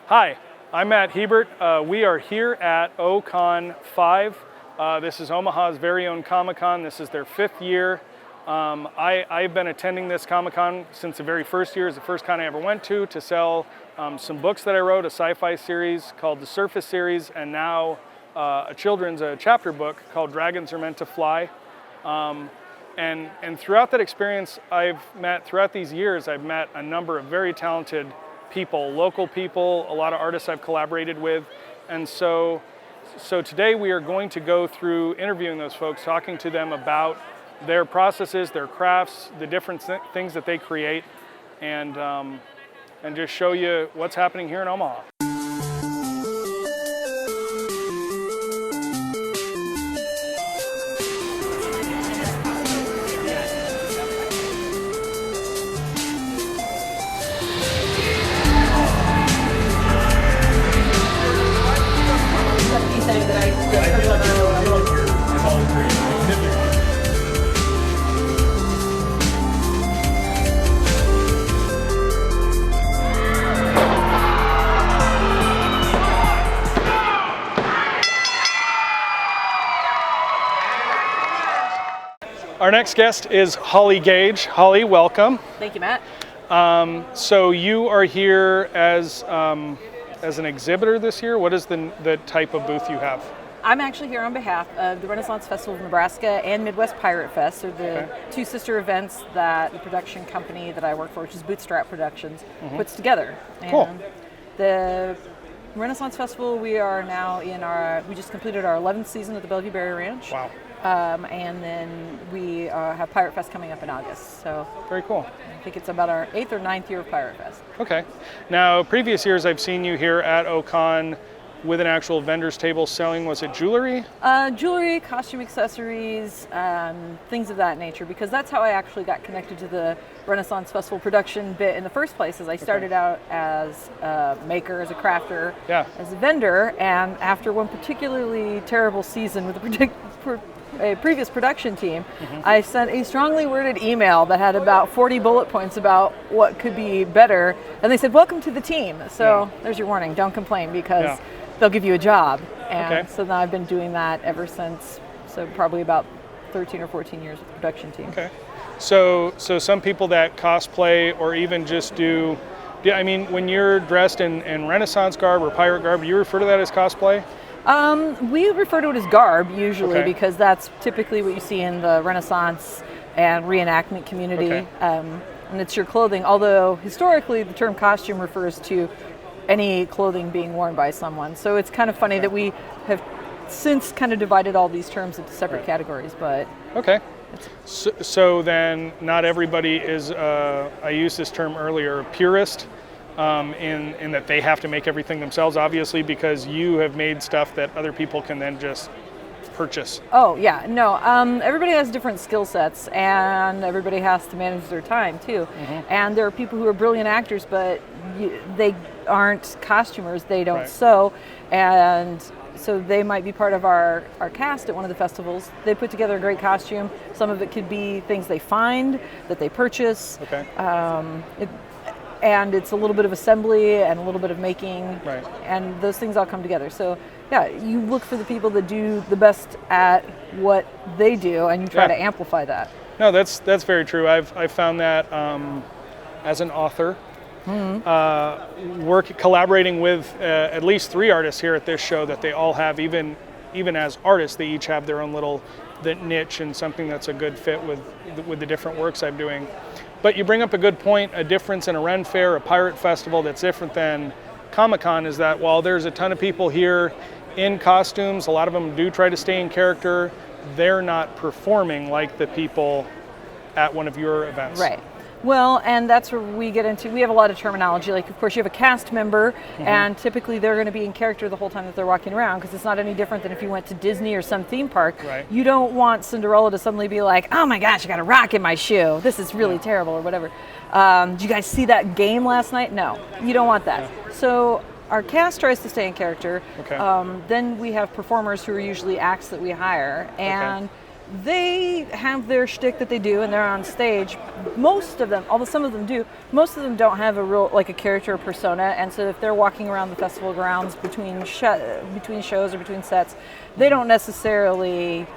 Hi, I'm Matt Hebert. We are here at OCon 5. This is Omaha's very own Comic-Con. This is their 5th year. I've been attending this Comic-Con since the very first year. It's the first con I ever went to sell some books that I wrote, a sci-fi series called the Surface series, and now a children's chapter book called Dragons Are Meant to Fly. And throughout that experience, throughout these years, I've met a number of very talented people, local people, a lot of artists I've collaborated with. And so today we are going to go through interviewing those folks, talking to them about their processes, their crafts, the different things that they create, and just show you what's happening here in Omaha. Our next guest is Holly Gage. Holly, welcome. Thank you, Matt. So you are here as an exhibitor this year. What is the type of booth you have? I'm actually here on behalf of the Renaissance Festival of Nebraska and Midwest Pirate Fest. They're the two sister events that the production company that I work for, which is Bootstrap Productions, puts together. And cool. The Renaissance Festival, we just completed our 11th season at the Bellevue Berry Ranch. Wow. And then we have Pirate Fest coming up in August. So very cool. I think it's about our 8th or 9th year of Pirate Fest. Okay. Now, previous years I've seen you here at OCon with an actual vendor's table selling, was it jewelry? Jewelry, costume accessories, things of that nature, because that's how I actually got connected to the Renaissance Festival production bit in the first place. As I started out as a maker, as a crafter, as a vendor, and after one particularly terrible season with a previous production team, I sent a strongly worded email that had about 40 bullet points about what could be better, and they said, "Welcome to the team." So there's your warning, don't complain, because they'll give you a job. And so now I've been doing that ever since, so probably about 13 or 14 years with the production team. Okay. So some people that cosplay or even just I mean, when you're dressed in Renaissance garb or pirate garb, do you refer to that as cosplay? We refer to it as garb usually, because that's typically what you see in the Renaissance and reenactment community. And it's your clothing, although historically the term costume refers to any clothing being worn by someone. So it's kind of funny that we have since kind of divided all these terms into separate categories, but... Okay. So then not everybody is, I used this term earlier, purist, in that they have to make everything themselves, obviously, because you have made stuff that other people can then just purchase. Oh, yeah. No, everybody has different skill sets, and everybody has to manage their time, too. And there are people who are brilliant actors, but they aren't costumers. They don't sew, and so they might be part of our cast at one of the festivals. They put together a great costume. Some of it could be things they find, that they purchase. And it's a little bit of assembly and a little bit of making, and those things all come together. So yeah, you look for the people that do the best at what they do, and you try to amplify that. No, that's very true. I've found that as an author, collaborating with at least 3 artists here at this show, that they all have, even as artists, they each have their own little niche and something that's a good fit with the different works I'm doing. But you bring up a good point. A difference in a Ren Fair, a pirate festival that's different than Comic-Con is that while there's a ton of people here in costumes, a lot of them do try to stay in character, they're not performing like the people at one of your events. Right. Well, and that's where we get into, we have a lot of terminology. Like, of course, you have a cast member, and typically they're going to be in character the whole time that they're walking around, because it's not any different than if you went to Disney or some theme park. You don't want Cinderella to suddenly be like, "Oh my gosh, I got a rock in my shoe. This is really terrible," or whatever. Did you guys see that game last night? No, you don't want that. So our cast tries to stay in character. Then we have performers who are usually acts that we hire, and they have their shtick that they do, and they're on stage. Most of them, although some of them do, most of them don't have a real like a character or persona. And so if they're walking around the festival grounds between shows or between sets, they don't necessarily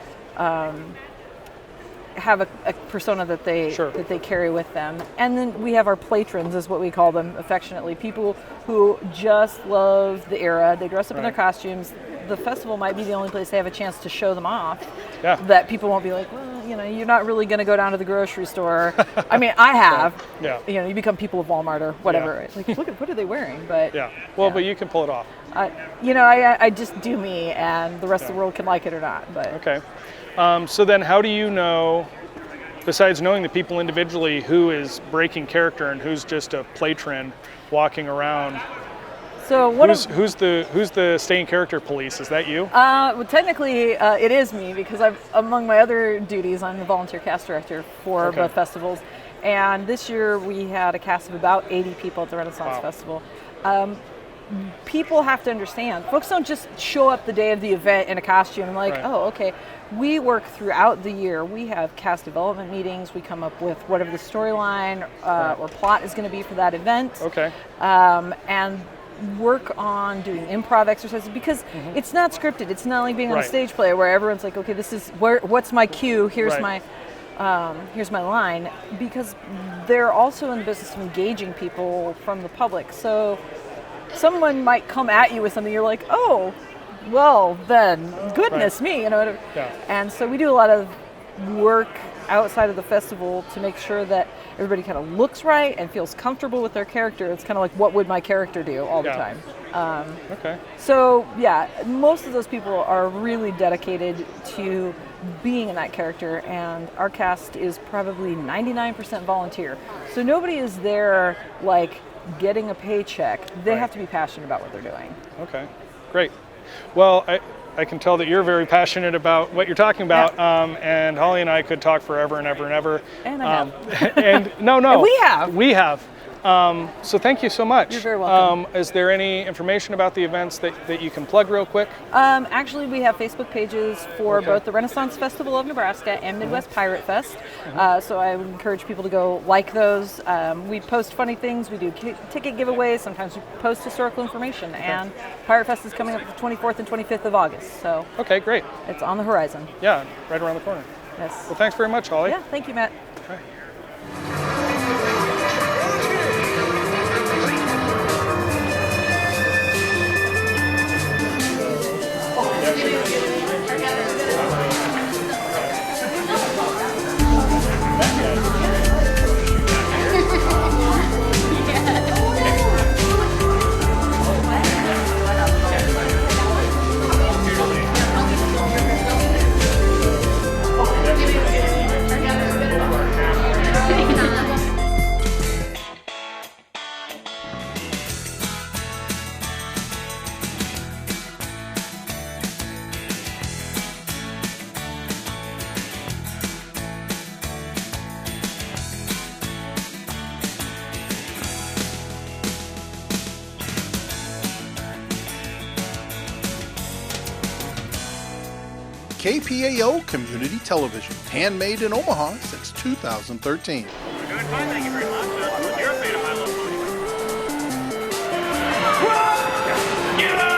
have a persona that they carry with them. And then we have our patrons, is what we call them affectionately, people who just love the era. They dress up in their costumes. The festival might be the only place they have a chance to show them off. Yeah. That people won't be like, well, you're not really going to go down to the grocery store. I mean, I have. Yeah. You become people of Walmart or whatever. Yeah. Like, look at what are they wearing? But yeah. Well, but you can pull it off. I just do me, and the rest of the world can like it or not. But okay. So then, how do you know, besides knowing the people individually, who is breaking character and who's just a patron walking around? So who's the staying character police? Is that you? Well, technically, it is me, because among my other duties, I'm the volunteer cast director for both festivals. And this year we had a cast of about 80 people at the Renaissance Festival. People have to understand, folks don't just show up the day of the event in a costume and oh, okay. We work throughout the year. We have cast development meetings. We come up with whatever the storyline or plot is going to be for that event. Okay. And work on doing improv exercises, because it's not scripted. It's not like being on a stage play where everyone's like, okay, this is what's my cue, here's my line, because they're also in the business of engaging people from the public. So someone might come at you with something, you're like, oh, well then, goodness me, And so we do a lot of work outside of the festival to make sure that everybody kind of looks right and feels comfortable with their character. It's kind of like, what would my character do all the time? Okay. So yeah, most of those people are really dedicated to being in that character, and our cast is probably 99% volunteer. So nobody is there like getting a paycheck. They have to be passionate about what they're doing. Okay, great. Well, I can tell that you're very passionate about what you're talking about, and Holly and I could talk forever and ever and ever. And I have. And no. And we have. So thank you so much. You're very welcome. Is there any information about the events that you can plug real quick? Actually, we have Facebook pages for both the Renaissance Festival of Nebraska and Midwest Pirate Fest. So I would encourage people to go like those. We post funny things. We do ticket giveaways. Sometimes we post historical information. And Pirate Fest is coming up the 24th and 25th of August. So okay, great. It's on the horizon. Yeah, right around the corner. Yes. Well, thanks very much, Holly. Yeah, thank you, Matt. Okay. KPAO Community Television, handmade in Omaha since 2013. We're doing fine, thank you very much. You're a fan of My Little Pony. Get up!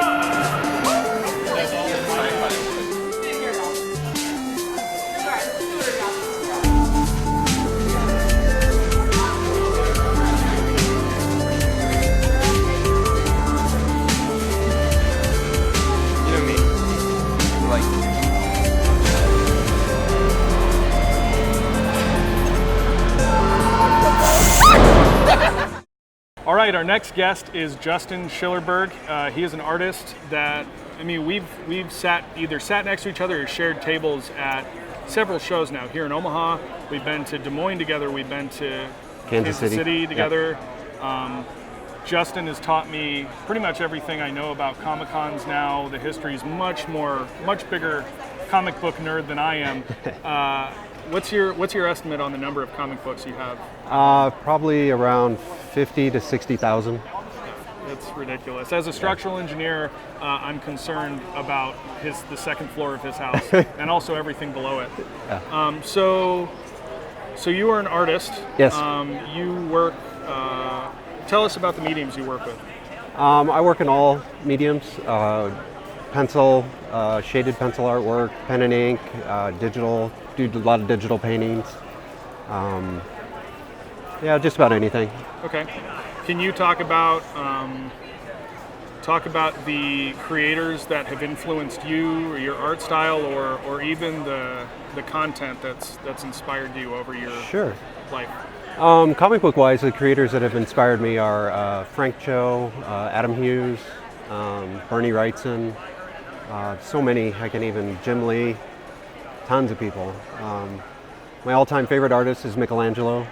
All right, our next guest is Justin Schiller Berg. He is an artist that, we've either sat next to each other or shared tables at several shows now here in Omaha. We've been to Des Moines together. We've been to Kansas City together. Yep. Justin has taught me pretty much everything I know about Comic-Cons now. The history's much bigger comic book nerd than I am. What's your estimate on the number of comic books you have? Probably around 50 to 60,000. It's ridiculous. As a structural engineer, I'm concerned about the second floor of his house and also everything below it. Yeah. So you are an artist. Yes. You work. Tell us about the mediums you work with. I work in all mediums: pencil, shaded pencil artwork, pen and ink, digital. Do a lot of digital paintings. Yeah, just about anything. Okay. Can you talk about the creators that have influenced you or your art style, or even the content that's inspired you over your life? Comic book wise, the creators that have inspired me are Frank Cho, Adam Hughes, Bernie Wrightson, so many. I can even Jim Lee, tons of people. My all-time favorite artist is Michelangelo,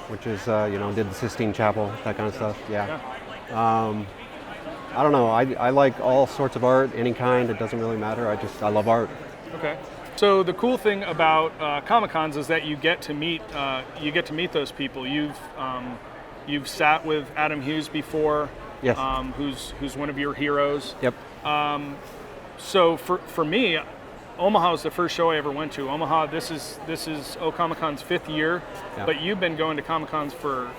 which is did the Sistine Chapel, that kind of stuff. Yeah. I don't know. I like all sorts of art, any kind. It doesn't really matter. I love art. Okay. So the cool thing about Comic-Cons is that you get to meet those people. You've sat with Adam Hughes before. Yes. Who's one of your heroes. Yep. So for me, Omaha was the first show I ever went to. Omaha, this is Comic-Con's 5th year, Yep. But you've been going to Comic-Cons for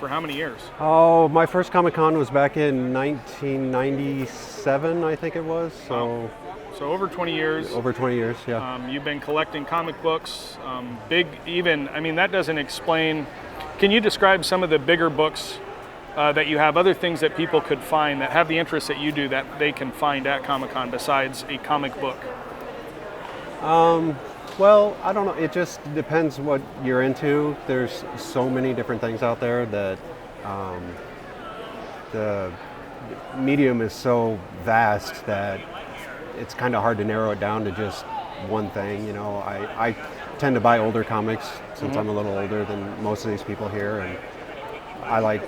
how many years? Oh, my first Comic-Con was back in 1997, I think it was. So. So over 20 years. Over 20 years, yeah. You've been collecting comic books, that doesn't explain. Can you describe some of the bigger books that you have, other things that people could find that have the interest that you do that they can find at Comic-Con besides a comic book? Well, I don't know. It just depends what you're into. There's so many different things out there that the medium is so vast that it's kind of hard to narrow it down to just one thing. I tend to buy older comics since I'm a little older than most of these people here, and I like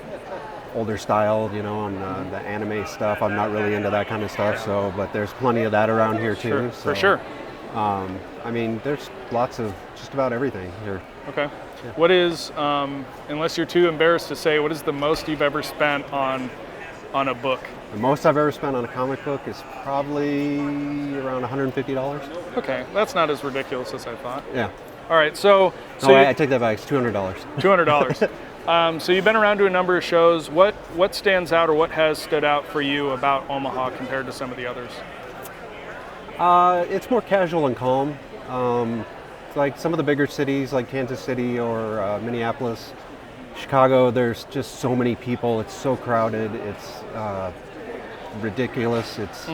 older style, on the anime stuff. I'm not really into that kind of stuff, but there's plenty of that around here too. Sure, so, for sure. There's lots of just about everything here. Okay. Yeah. What is, unless you're too embarrassed to say, what is the most you've ever spent on a book? The most I've ever spent on a comic book is probably around $150. Okay, that's not as ridiculous as I thought. Yeah. All right, so I take that back. It's $200. $200. So you've been around to a number of shows. What stands out, or what has stood out for you about Omaha compared to some of the others? It's more casual and calm. Like some of the bigger cities, like Kansas City or Minneapolis, Chicago. There's just so many people. It's so crowded. It's ridiculous. It's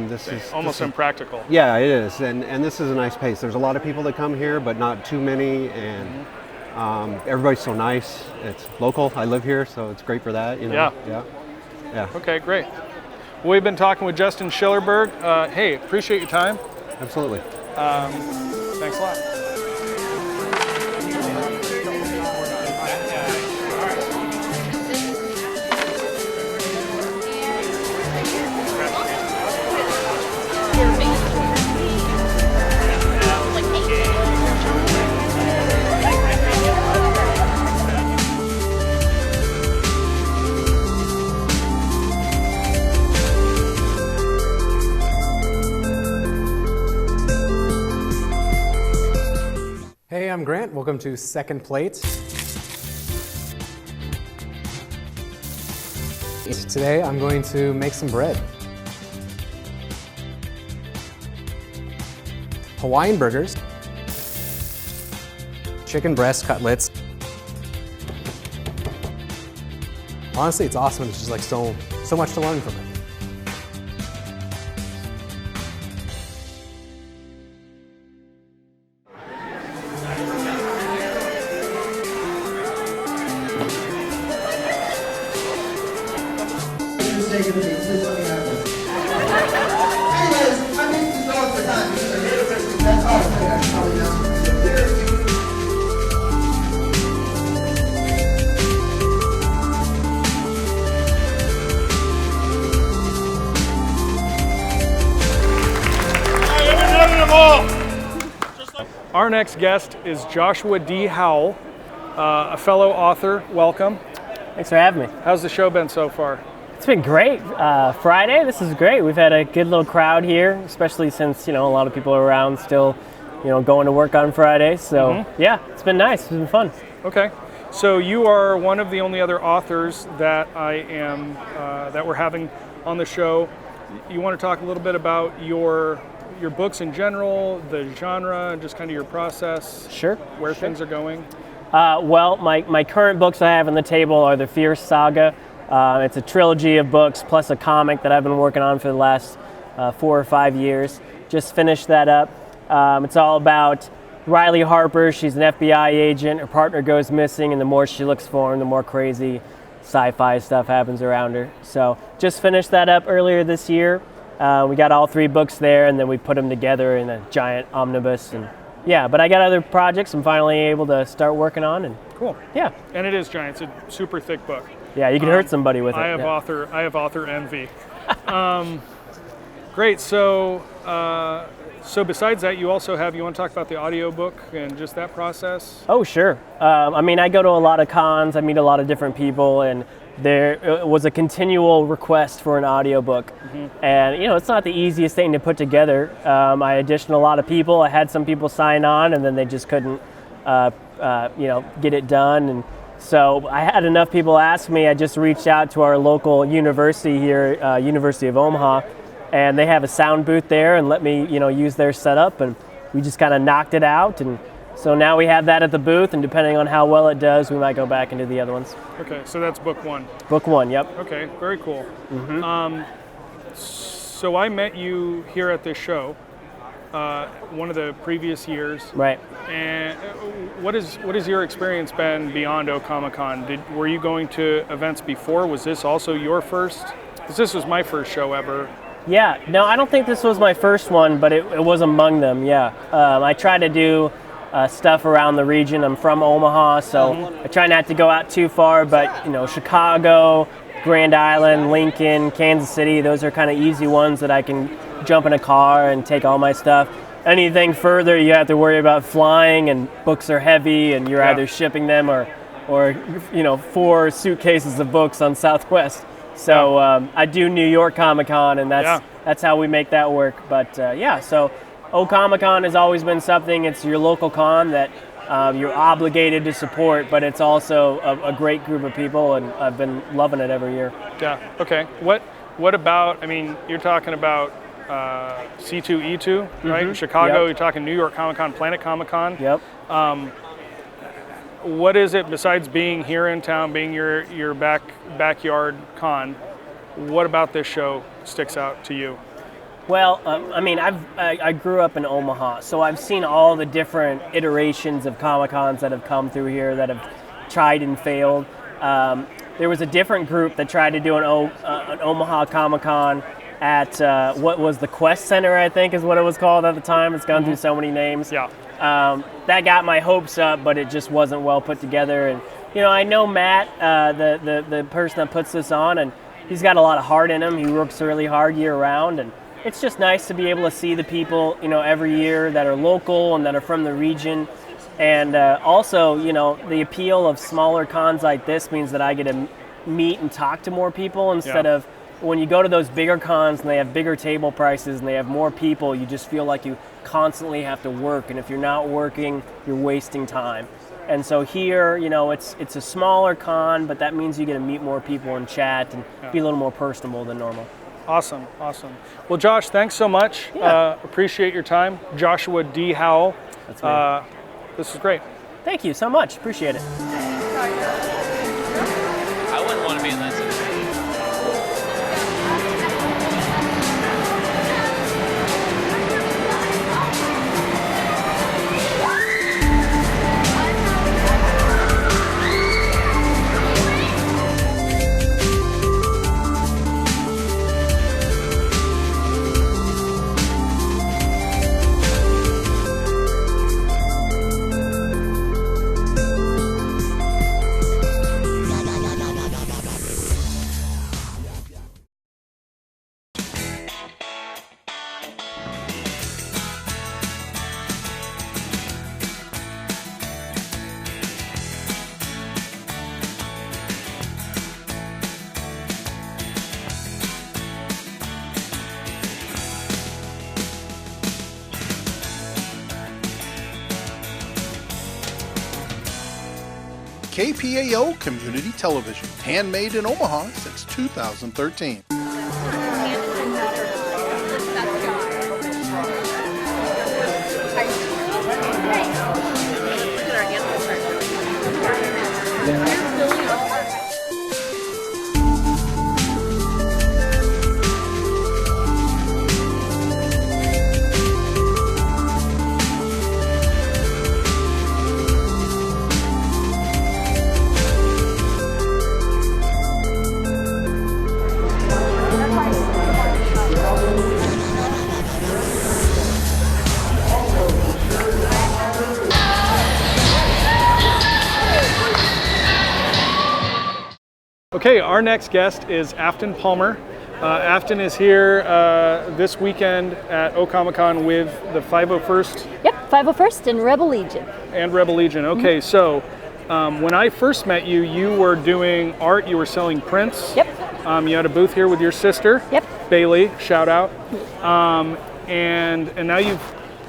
this is almost impractical. Yeah, it is, and this is a nice pace. There's a lot of people that come here, but not too many, and everybody's so nice. It's local. I live here, so it's great for that. Yeah. Okay, great. Well, we've been talking with Justin Schillerberg. Hey, appreciate your time. Absolutely. Thanks a lot. Hey, I'm Grant. Welcome to Second Plate. Today I'm going to make some bread. Hawaiian burgers, chicken breast cutlets. Honestly, it's awesome. It's just like so much to learn from it. Our next guest is Joshua D Howell, a fellow author. Welcome. Thanks for having me. How's the show been so far? It's been great. Friday, this is great. We've had a good little crowd here, especially since, a lot of people are around still, going to work on Friday. So, yeah, it's been nice. It's been fun. Okay. So you are one of the only other authors that that we're having on the show. You want to talk a little bit about your books in general, the genre, and just kind of your process? Sure. Where things are going? Well, my current books I have on the table are the Fierce Saga. It's a trilogy of books plus a comic that I've been working on for the last 4 or 5 years. Just finished that up. It's all about Riley Harper. She's an FBI agent. Her partner goes missing, and the more she looks for him, the more crazy sci-fi stuff happens around her. So just finished that up earlier this year. We got all 3 books there, and then we put them together in a giant omnibus. And yeah, but I got other projects I'm finally able to start working on. And cool. Yeah. And it is giant. It's a super thick book. Yeah, you can hurt somebody with it. I have author envy. Great. So besides that, you also have. You want to talk about the audiobook and just that process? Oh, sure. I go to a lot of cons. I meet a lot of different people, and there was a continual request for an audiobook. And it's not the easiest thing to put together. I auditioned a lot of people. I had some people sign on, and then they just couldn't get it done. And so I had enough people ask me. I just reached out to our local university here, University of Omaha, and they have a sound booth there and let me use their setup, and we just kind of knocked it out. And so now we have that at the booth, and depending on how well it does, we might go back into the other ones. Okay, so that's book 1. Book 1, yep. Okay, very cool. So I met you here at this show, one of the previous years. Right. And what has your experience been beyond Comic-Con? Were you going to events before? Was this also your first? Because this was my first show ever. Yeah, no, I don't think this was my first one, but it was among them, yeah. I try to do stuff around the region. I'm from Omaha, so I try not to go out too far, but Chicago, Grand Island, Lincoln, Kansas City, those are kind of easy ones that I can jump in a car and take all my stuff. Anything further, you have to worry about flying, and books are heavy, and you're either shipping them or 4 suitcases of books on Southwest. So I do New York Comic-Con, and that's how we make that work. But so Comic-Con has always been something. It's your local con that you're obligated to support, but it's also a great group of people, and I've been loving it every year. Yeah. Okay. What about? I mean, you're talking about C2E2, right? Chicago. You're talking New York Comic-Con, Planet Comic-Con. Yep. What is it besides being here in town, being your backyard con? What about this show sticks out to you? Well, I grew up in Omaha, so I've seen all the different iterations of Comic-Cons that have come through here that have tried and failed. There was a different group that tried to do an Omaha Comic-Con at what was the Quest Center, I think is what it was called at the time. It's gone through so many names. Yeah. That got my hopes up, but it just wasn't well put together. And I know Matt, the person that puts this on, and he's got a lot of heart in him. He works really hard year round, and it's just nice to be able to see the people, every year that are local and that are from the region. And also, the appeal of smaller cons like this means that I get to meet and talk to more people instead of when you go to those bigger cons and they have bigger table prices and they have more people, you just feel like you constantly have to work. And if you're not working, you're wasting time. And so here, it's a smaller con, but that means you get to meet more people and chat and be a little more personable than normal. Awesome. Well, Josh, thanks so much. Appreciate your time. Joshua D Howell. That's me. This is great. Thank you so much. Appreciate it. I wouldn't want to be in that situation. KPAO Community Television, handmade in Omaha since 2013. Okay, our next guest is Afton Palmer. Afton is here this weekend at Comic-Con with the 501st. Yep, 501st and Rebel Legion. And Rebel Legion. Okay, so when I first met you, you were doing art, you were selling prints. Yep. You had a booth here with your sister. Yep. Bailey, shout out. And now you've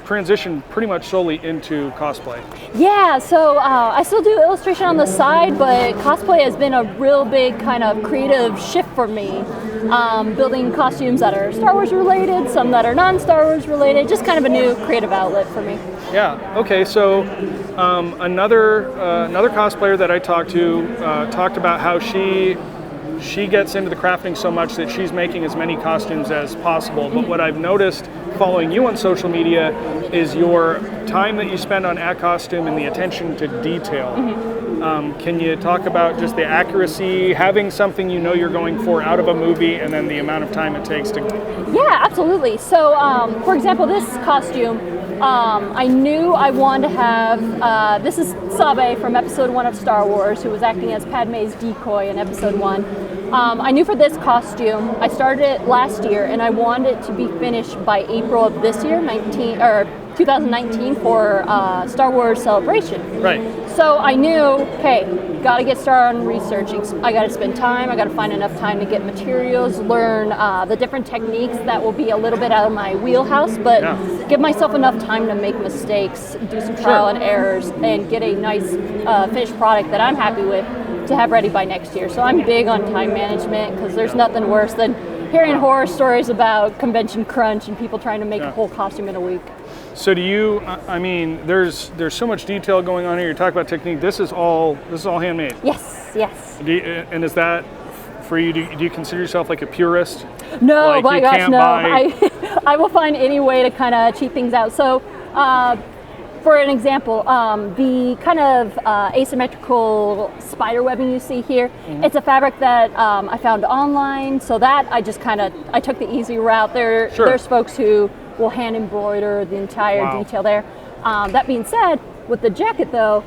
transitioned pretty much solely into cosplay. Yeah, so I still do illustration on the side, but cosplay has been a real big kind of creative shift for me. Building costumes that are Star Wars related, some that are non-Star Wars related, just kind of a new creative outlet for me. Yeah, okay, so another cosplayer that I talked to talked about how she gets into the crafting so much that she's making as many costumes as possible. But what I've noticed following you on social media is your time that you spend on a costume and the attention to detail. Can you talk about just the accuracy, having something you know you're going for out of a movie, and then the amount of time it takes to... Yeah, absolutely. So, for example, this costume, I knew I wanted to have, this is Sabe from episode 1 of Star Wars, who was acting as Padme's decoy in episode 1. I knew for this costume, I started it last year, and I wanted it to be finished by April of this year, 2019, for Star Wars Celebration. Right. So I knew, hey, got to get started on researching. I got to spend time. I got to find enough time to get materials, learn the different techniques that will be a little bit out of my wheelhouse, but give myself enough time to make mistakes, do some trial and errors, and get a nice finished product that I'm happy with to have ready by next year. So I'm big on time management because there's nothing worse than hearing horror stories about convention crunch and people trying to make a whole costume in a week. So do you, I mean, there's so much detail going on here. You're talking about technique. This is all handmade. Yes, yes. And is that for you? Do you consider yourself like a purist? No, like my gosh, no. I will find any way to kind of cheat things out. So, for an example, the kind of asymmetrical spider webbing you see here, it's a fabric that I found online. So that I just I took the easy route. There's folks who will hand embroider the entire detail there. That being said, with the jacket though,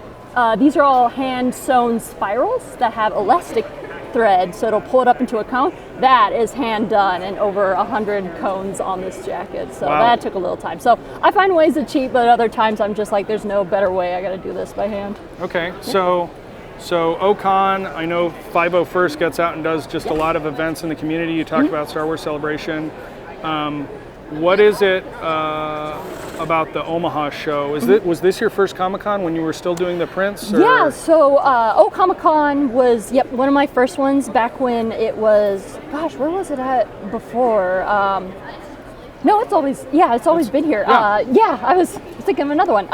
these are all hand sewn spirals that have elastic thread, so it'll pull it up into a cone. That is hand done, and over 100 cones on this jacket. So that took a little time. So I find ways to cheat, but other times I'm just like, there's no better way. I got to do this by hand. Okay, so Ocon, I know 501st gets out and does just a lot of events in the community. You talked about Star Wars Celebration. What is it about the Omaha show? Was this your first Comic-Con when you were still doing the prints? Or? Yeah, so Comic-Con was one of my first ones back when it was, gosh, where was it at before? No, it's always been here. Yeah. I was thinking of another one.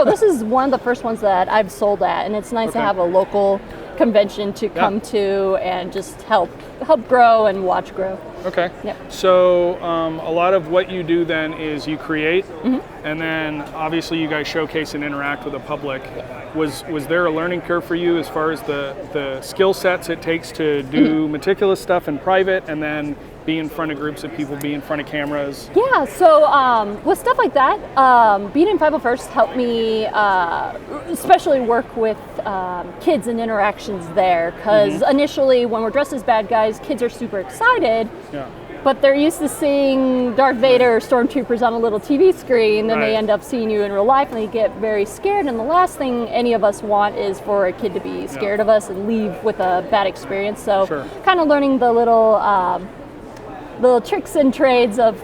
This is one of the first ones that I've sold at, and it's nice to have a local convention to come to and just help grow and watch grow. Okay. Yep. So a lot of what you do then is you create, and then obviously you guys showcase and interact with the public. Was there a learning curve for you as far as the skill sets it takes to do meticulous stuff in private and then be in front of groups of people, be in front of cameras? Yeah, so with stuff like that, being in 501st helped me especially work with kids and interactions there, because initially when we're dressed as bad guys, kids are super excited, but they're used to seeing Darth Vader or stormtroopers on a little TV screen, then they end up seeing you in real life and they get very scared, and the last thing any of us want is for a kid to be scared of us and leave with a bad experience. So kind of learning the little tricks and trades of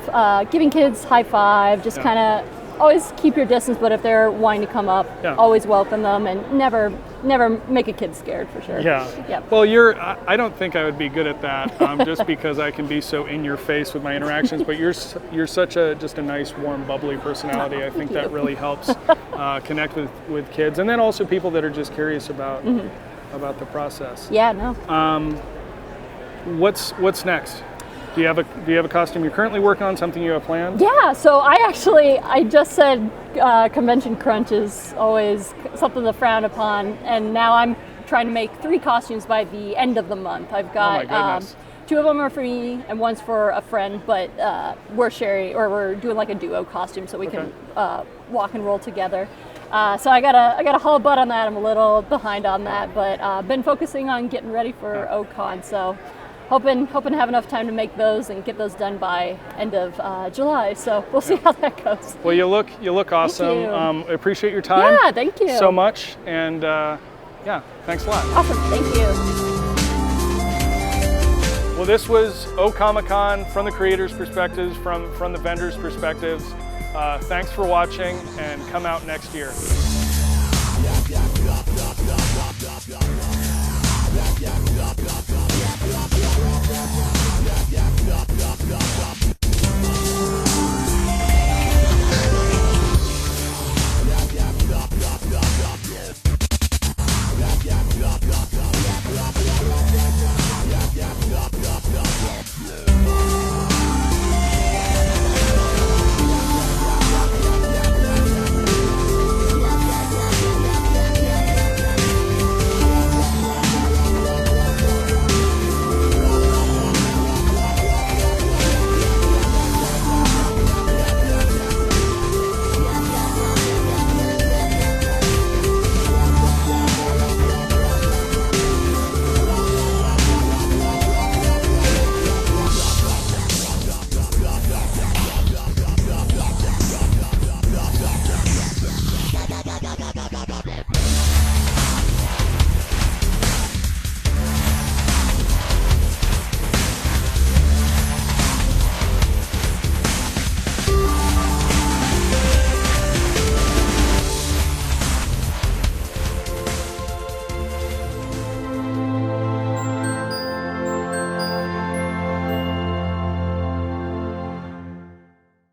giving kids high five, just kind of always keep your distance, but if they're wanting to come up, Yeah. always welcome them, and never make a kid scared for sure. Yeah. Yep. Well, I don't think I would be good at that, just because I can be so in your face with my interactions. But you're such just a nice, warm, bubbly personality. I think that really helps connect with kids, and then also people that are just curious about the process. Yeah. No. What's next? Do you have a costume you're currently working on? Something you have planned? Yeah, so I just said convention crunch is always something to frown upon, and now I'm trying to make 3 costumes by the end of the month. I've got Oh my goodness. 2 of them are for me and one's for a friend, but we're doing like a duo costume so we can walk and roll together. So I gotta haul butt on that. I'm a little behind on that, but been focusing on getting ready for OCon. So hoping to have enough time to make those and get those done by end of July. So we'll see how that goes. Well, you look awesome. Thank you. Appreciate your time. Yeah, thank you so much, and thanks a lot. Awesome, thank you. Well, this was O-Comic-Con from the creators' perspectives, from the vendors' perspectives. Thanks for watching, and come out next year.